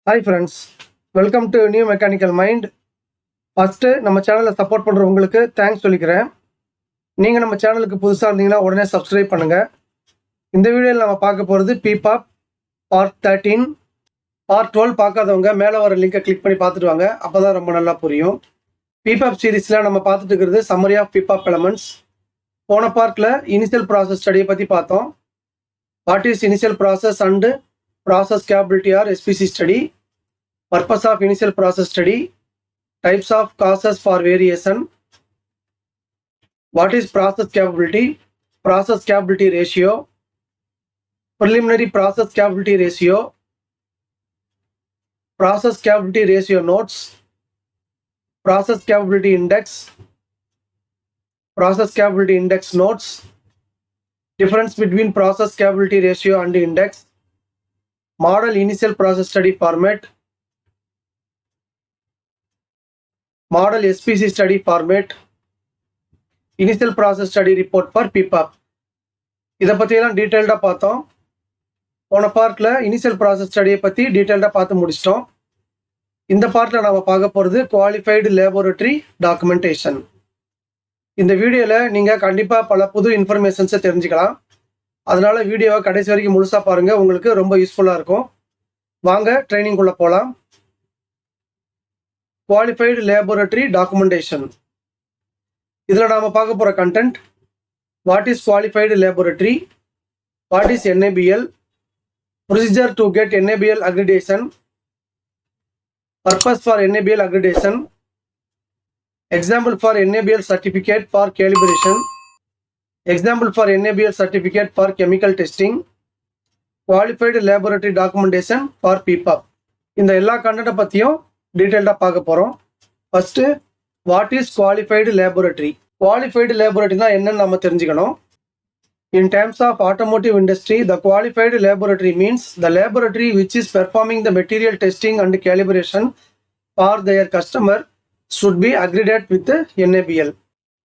Hi friends, welcome to New Mechanical Mind. First நம்ம சேனலை support பண்ணுறவங்களுக்கு தேங்க்ஸ் சொல்லிக்கிறேன். நீங்கள் நம்ம சேனலுக்கு புதுசாக இருந்தீங்கன்னா உடனே சப்ஸ்கிரைப் பண்ணுங்கள். இந்த வீடியோவில் நம்ம பார்க்க போகிறது பிபாப் பார்ட் 13. பார்ட் 12 பார்க்காதவங்க மேலே வர லிங்கை கிளிக் பண்ணி பார்த்துட்டு வாங்க, அப்போ தான் ரொம்ப நல்லா புரியும். பிபாப் சீரீஸில் நம்ம பார்த்துட்டு இருக்கிறது சம்மரி ஆஃப் பிபாப் எலமெண்ட்ஸ். போன பார்ட்டில் இனிஷியல் ப்ராசஸ் ஸ்டடியை பற்றி பார்த்தோம். What is initial process and process capability or SPC study, purpose of initial process study, types of causes for variation, what is process capability ratio, preliminary process capability ratio notes, process capability index notes, difference between process capability ratio and index, model initial process study format, model SPC study format, initial process study report for PPAP. இதை பற்றியெல்லாம் டீட்டெயில்டாக பார்த்தோம். போன பார்ட்டில் initial process ஸ்டடியை பற்றி டீட்டெயில்டாக பார்த்து முடிச்சிட்டோம். இந்த பார்ட்டில் நம்ம பார்க்க போகிறது குவாலிஃபைடு லேபோரட்டரி டாக்குமெண்டேஷன். இந்த வீடியோவில் நீங்கள் கண்டிப்பாக பல புது இன்ஃபர்மேஷன்ஸை தெரிஞ்சுக்கலாம். அதனால வீடியோவை கடைசி வரைக்கும் முழுசாக பாருங்கள், உங்களுக்கு ரொம்ப யூஸ்ஃபுல்லாக இருக்கும். வாங்க ட்ரைனிங்குள்ளே போகலாம். Qualified laboratory documentation. இதில் நாம் பார்க்க போகிற content, what is qualified laboratory, what is NABL, procedure to get NABL accreditation, purpose for NABL accreditation, example for NABL certificate for calibration, example for NABL certificate for chemical testing, qualified laboratory documentation for PPAP. இந்த எல்லா கண்டென்ட்டை பற்றியும் டீட்டெயில்டாக பார்க்க போகிறோம். First, what is qualified laboratory. Qualified லேபோரட்டரினா என்னன்னு நம்ம தெரிஞ்சுக்கணும். In terms of automotive industry, the qualified laboratory means the laboratory which is performing the material testing and calibration for their customer should be accredited with NABL.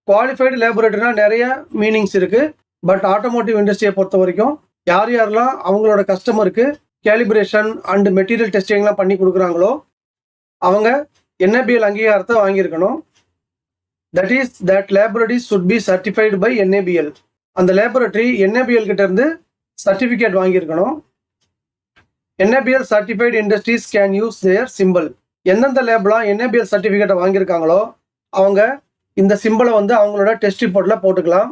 Qualified லேபோரட்டரினா நிறைய meanings இருக்குது. But automotive இண்டஸ்ட்ரியை பொறுத்த வரைக்கும் யாரெல்லாம் அவங்களோட கஸ்டமருக்கு calibration and material டெஸ்டிங்லாம் பண்ணி கொடுக்குறாங்களோ அவங்க NABL அங்கீகாரத்தை வாங்கியிருக்கணும். That is that laboratory should be certified by NABL. அந்த லேபோரட்டரி NABL கிட்ட இருந்து சர்டிஃபிகேட் வாங்கியிருக்கணும். NABL certified industries can use their symbol. எந்தெந்த லேப்லாம் NABL சர்டிஃபிகேட்டை வாங்கியிருக்காங்களோ அவங்க இந்த சிம்பிளை அவங்களோட டெஸ்ட் ரிப்போர்ட்டில் போட்டுக்கலாம்.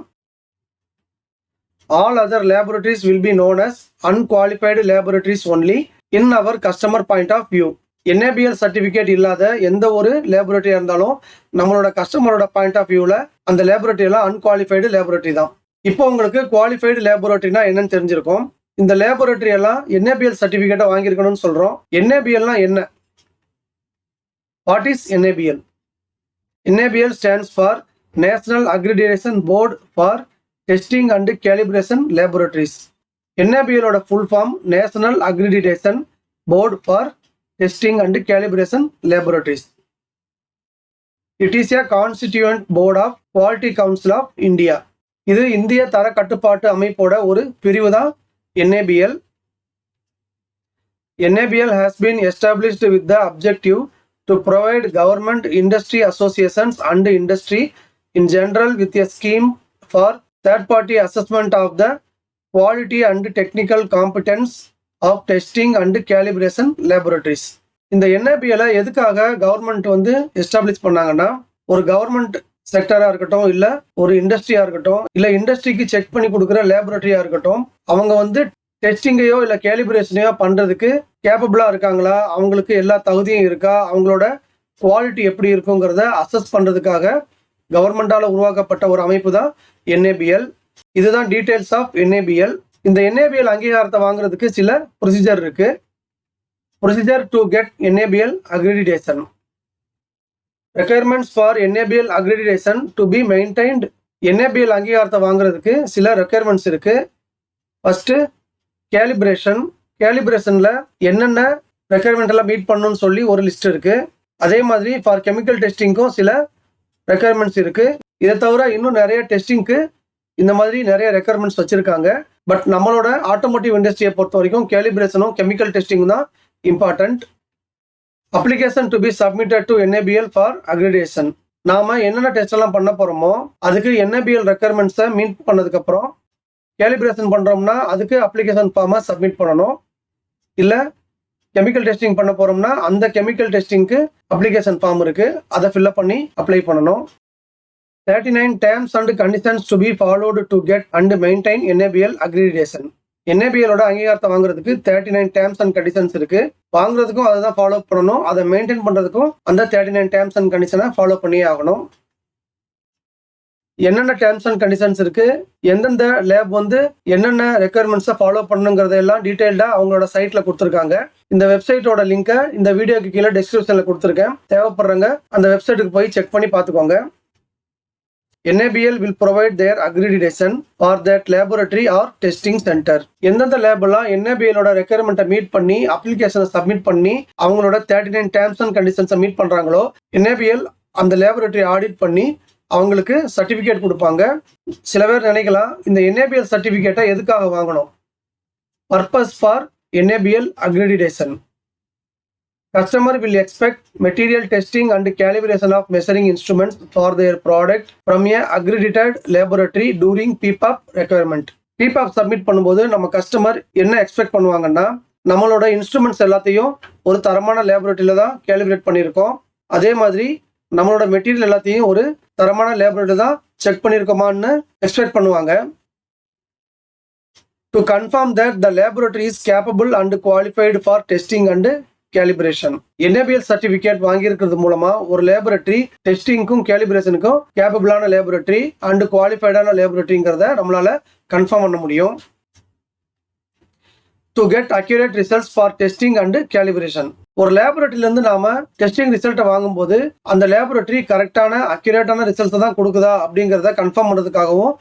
All other laboratories will be known as unqualified laboratories only in our customer point of view. NABL certificate இல்லாத எந்த ஒரு லேபோரட்டரியாக இருந்தாலும் நம்மளோட கஸ்டமரோட பாயிண்ட் ஆஃப் வியூவில் அந்த லேபோரட்டரியெல்லாம் அன்குவாலிஃபைடு லேபோரட்டரி தான். இப்போ உங்களுக்கு குவாலிஃபைடு லேபோரட்டரினா என்னன்னு தெரிஞ்சிருக்கும். இந்த லேபோரட்டரி எல்லாம் NABL சர்டிஃபிகேட்டை வாங்கியிருக்கணும்னு சொல்கிறோம். NABLனா என்ன? What is NABL? NABL stands for National Accreditation Board for Testing and Calibration Laboratories. NABL ஓட full form National Accreditation Board for Testing and Calibration Laboratories. It is a constituent board of Quality Council of India. இது இந்திய தர கட்டுப்பாட்டு அமைப்போட ஒரு பிரிவு தான் NABL. NABL has been established with the objective to provide government, industry associations and industry in general with a scheme for third-party assessment of the quality and technical competence of testing and calibration laboratories. இந்த NABL எதுக்காக government establish பண்ணாங்கன்னா, ஒரு government செக்டராக இருக்கட்டும், இல்லை ஒரு இண்டஸ்ட்ரியாக இருக்கட்டும், இல்லை இண்டஸ்ட்ரிக்கு செக் பண்ணி கொடுக்குற லேபரட்டரியாக இருக்கட்டும், அவங்க டெஸ்டிங்கையோ இல்லை கேலிபிரேஷனையோ பண்ணுறதுக்கு கேப்பபிளாக இருக்காங்களா, அவங்களுக்கு எல்லா தகுதியும் இருக்கா, அவங்களோட குவாலிட்டி எப்படி இருக்குங்கிறத அசஸ் பண்ணுறதுக்காக கவர்மெண்டால் உருவாக்கப்பட்ட ஒரு அமைப்பு தான் NABL. இதுதான் டீட்டெயில்ஸ் ஆஃப் NABL. இந்த NABL அங்கீகாரத்தை வாங்குறதுக்கு சில ப்ரொசீஜர் இருக்குது. Procedure to get NABL accreditation. Requirements for NABL accreditation to be maintained. NABL அங்கீகாரத்தை வாங்குறதுக்கு சில ரெக்யர்மெண்ட்ஸ் இருக்குது. First, calibration. கேலிபிரேஷனில் என்னென்ன ரெக்யர்மெண்ட் எல்லாம் மீட் பண்ணணும்னு சொல்லி ஒரு லிஸ்ட் இருக்குது. அதே மாதிரி ஃபார் கெமிக்கல் டெஸ்டிங்க்கும் சில ரெக்யர்மெண்ட்ஸ் இருக்குது. இதை தவிர இன்னும் நிறைய டெஸ்டிங்க்கு இந்த மாதிரி நிறைய ரெக்யர்மெண்ட்ஸ் வச்சுருக்காங்க. பட் நம்மளோட ஆட்டோமோட்டிவ் இண்டஸ்ட்ரியை பொறுத்த வரைக்கும் கேலிபிரேஷனும் கெமிக்கல் டெஸ்டிங் தான் important. Application to be submitted to NABL for accreditation. நாம என்னென்ன டெஸ்ட் எல்லாம் பண்ண போறோமோ அதுக்கு NABL ரெக்குயர்மெண்ட்ஸை மீட் பண்ணதுக்கு அப்புறம் கேலிபிரேஷன் பண்றோம்னா அதுக்கு அப்ளிகேஷன் ஃபார்மை சப்மிட் பண்ணணும். இல்ல கெமிக்கல் டெஸ்டிங் பண்ண போறோம்னா அந்த கெமிக்கல் டெஸ்டிங்க்கு அப்ளிகேஷன் ஃபார்ம் இருக்கு, அதை ஃபில் பண்ணி அப்ளை பண்ணணும். 39 terms and conditions to be followed to get and maintain NABL accreditation. NABL ஓட அங்கீகாரத்தை வாங்குறதுக்கு 39 terms and conditions இருக்கு. வாங்குறதுக்கும் அதை தான் ஃபாலோ பண்ணணும், அதை மெயின்டைன் பண்றதுக்கும் அந்த 39 terms and conditions ஃபாலோ பண்ணியே ஆகணும். என்னென்ன டேர்ம்ஸ் அண்ட் கண்டிஷன்ஸ் இருக்கு, எந்தெந்த லேப் வந்து என்னென்ன ரெக்குயர்மெண்ட்ஸை ஃபாலோ பண்ணுங்கிறதெல்லாம் டீடைல்டாக அவங்களோட சைட்ல கொடுத்துருக்காங்க. இந்த வெப்சைட்டோட லிங்கை இந்த வீடியோக்கு கீழே டிஸ்கிரிப்ஷன்ல கொடுத்துருக்கேன். தேவைப்படுறவங்க அந்த வெப்சைட்டுக்கு போய் செக் பண்ணி பார்த்துக்கோங்க. NABL will provide their accreditation for that laboratory or testing center. எந்தெந்த லேபெல்லாம் NABL ஓட ரெக்குயர்மெண்ட்டை மீட் பண்ணி அப்ளிகேஷனை சப்மிட் பண்ணி அவங்களோட 39 டேர்ம்ஸ் அண்ட் கண்டிஷன்ஸை மீட் பண்றாங்களோ NABL அந்த லேபரேட்டரி ஆடிட் பண்ணி அவங்களுக்கு சர்டிஃபிகேட் கொடுப்பாங்க. சில பேர் நினைக்கலாம் இந்த NABL சர்டிஃபிகேட்டை எதுக்காக வாங்கணும். Purpose for NABL accreditation. Customer will expect material testing and calibration of measuring instruments for their product from a accredited laboratory during PPAP requirement. PPAP submit பண்ணும்போது நம்ம கஸ்டமர் என்ன எக்ஸ்பெக்ட் பண்ணுவாங்கன்னா, நம்மளோட இன்ஸ்ட்ருமெண்ட்ஸ் எல்லாத்தையும் ஒரு தரமான லேபரேட்டரியில தான் கேலிபிரேட் பண்ணியிருக்கோம், அதே மாதிரி நம்மளோட மெட்டீரியல் எல்லாத்தையும் ஒரு தரமான லேபரேட்டரி தான் செக் பண்ணியிருக்கோமான்னு எக்ஸ்பெக்ட் பண்ணுவாங்க. To confirm that the laboratory is capable and qualified for testing and calibration. NABL certificate வாங்கியிருக்கிறது மூலமா ஒரு லேபரேட்டரி டெஸ்டிங்க்கும் கேலிபிரேஷனுக்கும் கேப்பபிளான லேபரேட்டரி அண்ட் குவாலிஃபைடான லேபரேட்டரிங்கிறத நம்மளால கன்ஃபார்ம் பண்ண முடியும். To get accurate results for testing and calibration. ஒரு லேபரேட்டரியிலேருந்து நாம டெஸ்டிங் ரிசல்ட்டை வாங்கும்போது அந்த லேபரேட்டரி கரெக்டான அக்யூரேட்டான ரிசல்ட்ஸ் தான் கொடுக்குதா அப்படிங்கிறத கன்ஃபார்ம் பண்ணுறதுக்காகவும்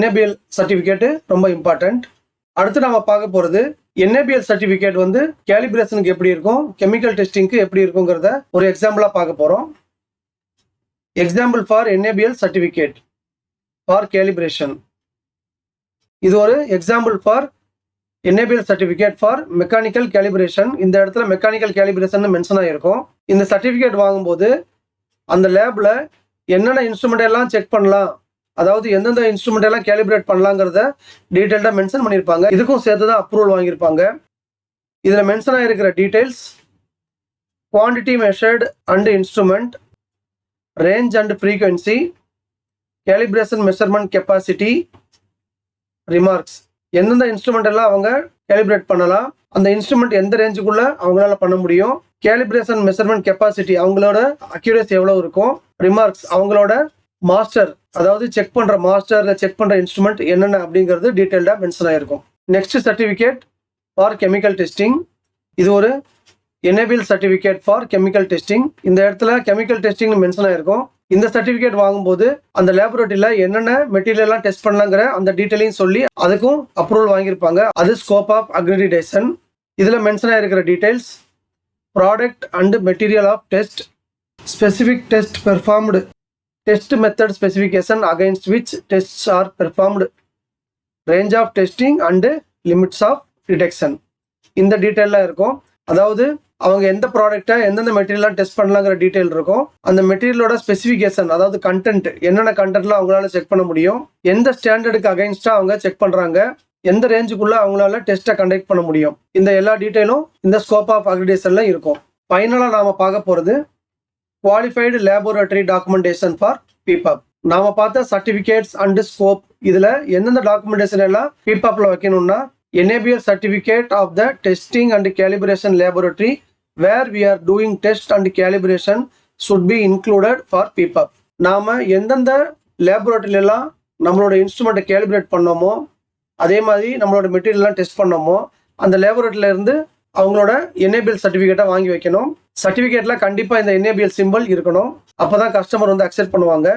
NABL சர்டிஃபிகேட்டு ரொம்ப இம்பார்ட்டன்ட். அடுத்து நாம பார்க்க போறது NABL சர்டிஃபிகேட் வந்து கேலிபிரேஷனுக்கு எப்படி இருக்கும், கெமிக்கல் டெஸ்டிங்க்கு எப்படி இருக்குங்கிறத ஒரு எக்ஸாம்பிளா பார்க்க போறோம். Example for NABL certificate for calibration. இது ஒரு example for NABL certificate for mechanical calibration. இந்த இடத்துல மெக்கானிக்கல் கேலிபிரேஷன் மென்ஷன் ஆகிருக்கும். இந்த சர்டிஃபிகேட் வாங்கும்போது அந்த லேப்ல என்னென்ன இன்ஸ்ட்ருமெண்ட் எல்லாம் செக் பண்ணலாம், அதாவது எந்தெந்த இன்ஸ்ட்ருமெண்ட் எல்லாம் கேலிபிரேட் பண்ணலாங்கிறத டீடைல்டா மென்ஷன் பண்ணியிருப்பாங்க. இதுக்கும் சேர்த்து தான் அப்ரூவல் வாங்கியிருப்பாங்க. இதில் மென்ஷன் ஆகிருக்கிற details quantity measured and instrument, range and frequency, calibration measurement capacity, remarks. எந்தெந்த இன்ஸ்ட்ருமெண்ட் எல்லாம் அவங்க கேலிபிரேட் பண்ணலாம், அந்த இன்ஸ்ட்ருமெண்ட் எந்த ரேஞ்சுக்குள்ள அவங்களால பண்ண முடியும், கேலிபிரேஷன் மெஷர்மெண்ட் கெப்பாசிட்டி அவங்களோட அக்யூரேசி எவ்வளவு இருக்கும், ரிமார்க்ஸ் அவங்களோட மாஸ்டர் அதாவது செக் பண்ற மாஸ்டர் செக் பண்ற இன்ஸ்ட்ருமெண்ட் என்னென்ன அப்படிங்கிறது டீடைல்டா மென்ஷன் ஆயிருக்கும். Next certificate for chemical testing. இது ஒரு NABL certificate for chemical testing. இந்த இடத்துல கெமிக்கல் டெஸ்டிங் மென்ஷன் ஆயிருக்கும். இந்த சர்டிஃபிகேட் வாங்கும்போது அந்த லேபரேட்டரியில என்னென்ன மெட்டீரியல் எல்லாம் டெஸ்ட் பண்ணலாங்கிற அந்த டீடைலையும் சொல்லி அதுக்கும் அப்ரூவல் வாங்கியிருப்பாங்க. அது ஸ்கோப் ஆஃப் அக்ரிடிடேஷன். இதுல மென்ஷன் ஆயிருக்கிற details product and material of test, specific test performed, test method specification against which tests are performed, range of testing and limits of detection. இந்த டீட்டெயிலாக இருக்கும். அதாவது அவங்க எந்த ப்ராடக்டை எந்தெந்த மெட்டீரியலாக டெஸ்ட் பண்ணலாங்கிற டீட்டெயில் இருக்கும். அந்த மெட்டீரியலோட ஸ்பெசிஃபிகேஷன் அதாவது கண்டென்ட் என்னென்ன கண்டென்ட்லாம் அவங்களால செக் பண்ண முடியும், எந்த ஸ்டாண்டர்டுக்கு அகைன்ஸ்டாக அவங்க செக் பண்ணுறாங்க, எந்த ரேஞ்சுக்குள்ள அவங்களால டெஸ்ட்டை கண்டக்ட் பண்ண முடியும், இந்த எல்லா டீட்டெயிலும் இந்த ஸ்கோப் ஆஃப் அக்ரிடேஷன்ல இருக்கும். ஃபைனலாக நாம பார்க்க போகிறது qualified laboratory documentation for PPAP. நாம பார்த்த சர்டிஃபிகேட்ஸ் அண்ட் ஸ்கோப் இதுல எந்தெந்த டாக்குமெண்டேஷன் எல்லாம் PPAPல வைக்கணும்னா NABL certificate of the testing and calibration laboratory where we are doing test and calibration should be included for PPAP. நாம எந்தெந்த லேபரேட்டரியில எல்லாம் நம்மளோட இன்ஸ்ட்ருமெண்ட்டை கேலிபிரேட் பண்ணோமோ அதே மாதிரி நம்மளோட மெட்டீரியல்லாம் டெஸ்ட் பண்ணோமோ அந்த லேபரேட்டரியில இருந்து அவங்களோட NABL சர்டிஃபிகேட்டை வாங்கி வைக்கணும். சர்டிஃபிகேட்ல கண்டிப்பா இந்த NABL சிம்பிள் இருக்கணும். அப்பதான் கஸ்டமர் வந்து அக்செப்ட் பண்ணுவாங்க.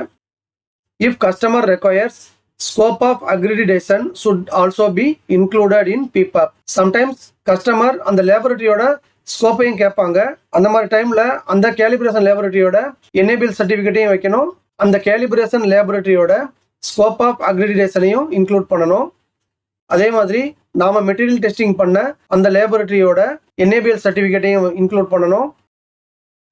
If customer requires scope of accreditation should also be included in PPAP. Sometimes customer அந்த லேபரேட்டரியோட ஸ்கோப்பையும் கேட்பாங்க. அந்த மாதிரி டைம்ல அந்த கேலிபிரேஷன் லேபரேட்டரியோட NABL சர்டிஃபிகேட்டையும் வைக்கணும், அந்த கேலிபிரேஷன் லேபரேட்டரியோட ஸ்கோப் ஆஃப் அக்ரிடிடேஷனையும் இன்க்ளூட் பண்ணணும். அதே மாதிரி நாம மெட்டீரியல் டெஸ்டிங் பண்ண அந்த லேபரேட்டரியோட NABL சர்டிஃபிகேட்டையும் இன்க்ளூட் பண்ணணும்.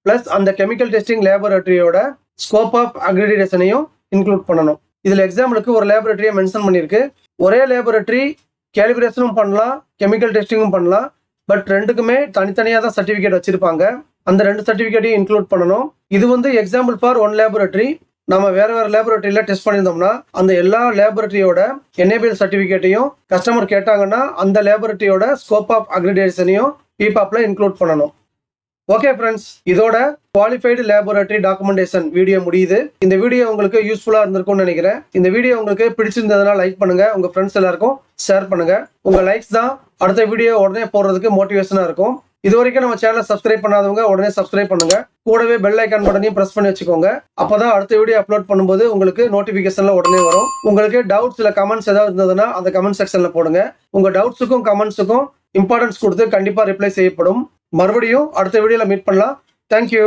பிளஸ் அந்த கெமிக்கல் டெஸ்டிங் லேபரட்டரியோட ஸ்கோப் ஆஃப் அக்ரிடிடேஷனையும் இன்க்ளூட் பண்ணணும். இதில் எக்ஸாம்பிளுக்கு ஒரு லேபரட்டரியை மென்ஷன் பண்ணியிருக்கு. ஒரே லேபரட்டரி கேலிபிரேஷனும் பண்ணலாம், கெமிக்கல் டெஸ்டிங்கும் பண்ணலாம். பட் ரெண்டுக்குமே தனித்தனியாக தான் சர்டிஃபிகேட் வச்சிருப்பாங்க. அந்த 2 சர்டிஃபிகேட்டையும் இன்க்ளூட் பண்ணணும். இது வந்து எக்ஸாம்பிள் ஃபார் ஒன் லேபரட்டரி. நம்ம வேற லேபரட்டரியில் டெஸ்ட் பண்ணியிருந்தோம்னா அந்த எல்லா லேபரட்டரியோட NABL சர்டிஃபிகேட்டையும் கஸ்டமர் கேட்டாங்கன்னா அந்த லேபரட்டரியோட ஸ்கோப் ஆஃப் அக்ரிடேஷனையும் PPAPல இன்க்ளூட் பண்ணணும். ஓகே ஃப்ரெண்ட்ஸ், இதோட குவாலிஃபைடு லேபரட்டரி டாக்குமெண்டேஷன் வீடியோ முடியுது. இந்த வீடியோ உங்களுக்கு யூஸ்ஃபுல்லாக இருந்திருக்கும்னு நினைக்கிறேன். இந்த வீடியோ உங்களுக்கு பிடிச்சிருந்ததுன்னா லைக் பண்ணுங்க, உங்க ஃப்ரெண்ட்ஸ் எல்லாருக்கும் ஷேர் பண்ணுங்க. உங்க லைக்ஸ் தான் அடுத்த வீடியோ உடனே போடுறதுக்கு மோட்டிவேஷனாக இருக்கும். இது வரைக்கும் நம்ம சேனலை சப்ஸ்கிரைப் பண்ணாதவங்க உடனே சப்ஸ்கிரைப் பண்ணுங்க. கூடவே பெல் ஐக்கான் பட்டனையும் பிரஸ் பண்ணி வச்சுக்கோங்க. அப்பதான் அடுத்த வீடியோ அப்லோட் பண்ணும்போது உங்களுக்கு நோட்டிபிகேஷன்ல உடனே வரும். உங்களுக்கு டவுட்ஸ் இல்லை கமெண்ட்ஸ் ஏதாவது இருந்ததுன்னா அந்த கமெண்ட் செக்ஷன்ல போடுங்க. உங்க டவுட்ஸுக்கும் கமெண்ட்ஸுக்கும் இம்பார்ட்டன்ஸ் கொடுத்து கண்டிப்பா ரிப்ளை செய்யப்படும். மறுபடியும் அடுத்த வீடியோல மீட் பண்ணலாம். தேங்க்யூ.